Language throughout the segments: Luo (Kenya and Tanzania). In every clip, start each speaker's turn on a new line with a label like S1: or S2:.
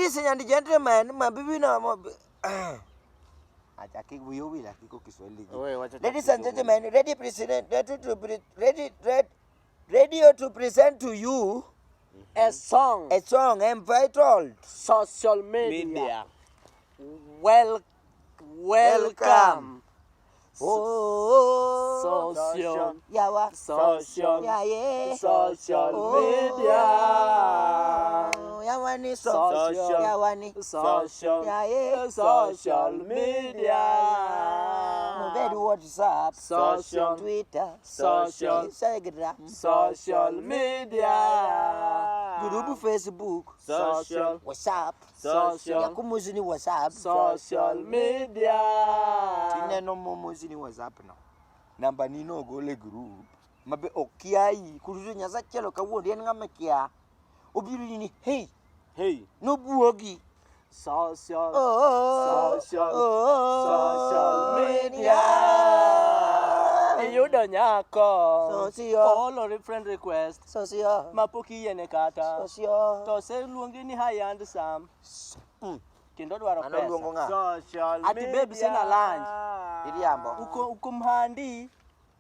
S1: Ladies and gentlemen, mabibi na ladies and gentlemen, radio to present to you
S2: a song
S1: entitled
S2: Social Media. Welcome. Sosio.
S1: Yawa.
S2: Social.
S1: Yeah.
S2: Social Media.
S1: Yawani.
S2: Social.
S1: Yawani.
S2: Social.
S1: Yeah.
S2: Social Media.
S1: Very WhatsApp.
S2: Social.
S1: Twitter.
S2: Social.
S1: Instagram.
S2: Social Media.
S1: Group Facebook.
S2: Social.
S1: WhatsApp.
S2: Social.
S1: Yakumuzini WhatsApp.
S2: Social Media.
S1: Tineno momuzini WhatsApp no. Namba nino gole group. Mabe okiai kuruzu nyaza chelo kawuondi en ngama kia. Obiri ni hey no buogi.
S2: Social.
S1: Social
S2: Media. Yudo nyako.
S1: Sosio.
S2: All friend request.
S1: Sosio.
S2: Mapoki yene kata.
S1: Sosio.
S2: To se luongi ni high sam. Kendo dwaro
S1: Ano luongo
S2: pesa.
S1: nga.
S2: Social media. Ati baby sina lunch.
S1: Iriambo.
S2: Uko mhandi.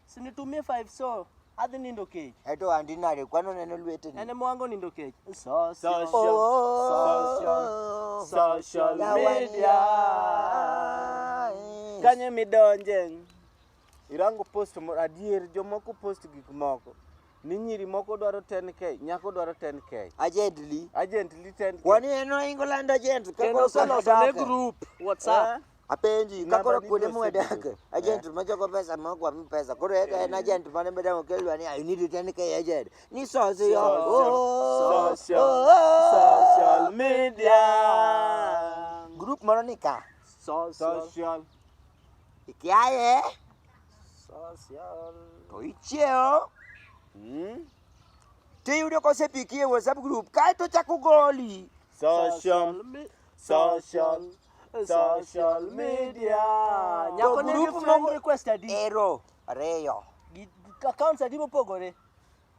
S2: Sinitumie 5 so. Adhi nindo cage.
S1: Eto andi nare kwano neno lwete ni.
S2: Ene mwango nindo cage. Social media. Kanye midonje. Irango post adier jomoko post gik moko. Ni nyiri moko dwaro 10k, nyako dwaro 10k.
S1: Agently
S2: 10k.
S1: Kwani eno England agent
S2: Kendo solo ne group WhatsApp.
S1: Apenji kakoro kode mwedake agent majoko pesa moko mi pesa koro eka en agent mane bedamo kelwa ni I need 10k agent ni Sosio.
S2: Social media.
S1: Group moro nika
S2: Social.
S1: Ikiaye
S2: Social.
S1: to icheo tiyudo kosepikie WhatsApp group kaito chako goli
S2: Social media. Nyako ne friend request adi.
S1: Ero areyo
S2: Accounts adi mopogore.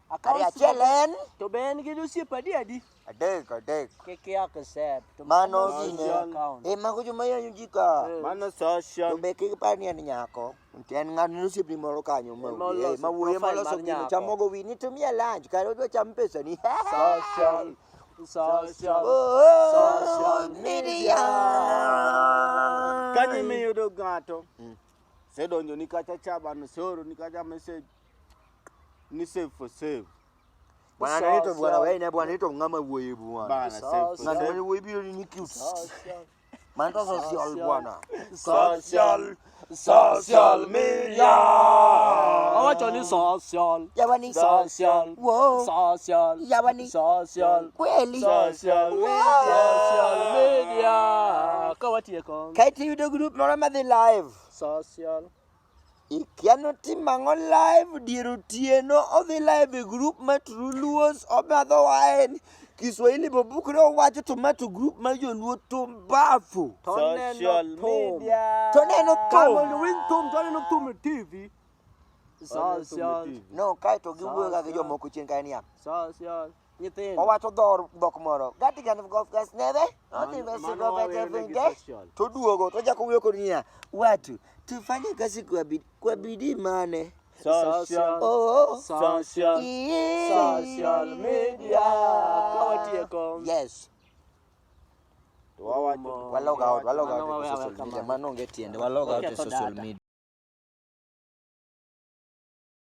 S1: Accounts chelen
S2: to ben gi osiep adi.
S1: adek
S2: Keke accept.
S1: mano gine mago juma yanyujika
S2: Mano social.
S1: to be kipani an nyako en ng'ano osiep ni moro kanyo ma wuoye maloso gino chamogo wini to miya lunch kare odwa cham pesa ni
S2: Social
S1: media.
S2: Kanye me yudo gato. Se donjo ni kacha chabano seoro ni kacha message. Ni save for save.
S1: Bwana nito bwana wewe na bwana nito ngama wuoye bwana.
S2: Bana save.
S1: Ngani wuoye biro ni cute. Manto social bwana.
S2: Social media. Awacho ni social.
S1: Yawani
S2: Social.
S1: Wow.
S2: Social.
S1: Yawani
S2: Social.
S1: kweli.
S2: Social media. Kawatie kon.
S1: Kaiti yudo group moro madhi live.
S2: Social.
S1: Ikiano timango live diero tieno odhi live group matruluos obadho waen Kiswahili bobukro wacho tomato group ma joluo tombafu.
S2: Social media.
S1: Toneno
S2: Kamo win tom toneno tom TV. Social.
S1: No kaito giwuoyo ga jomoko chien kae niya.
S2: Social. Nyithindo.
S1: Owacho dhok moro. Gati gan golf gas neve. Oti besi go bete finge. To duogo to jako wuoyo kod niya. Watu tufanye kazi kwa bidii mane.
S2: Social. Social media. Kawatie kon.
S1: Yes.
S2: Wawacho.
S1: Waloga out to social media. Manonge tiende. Waloga out to social media.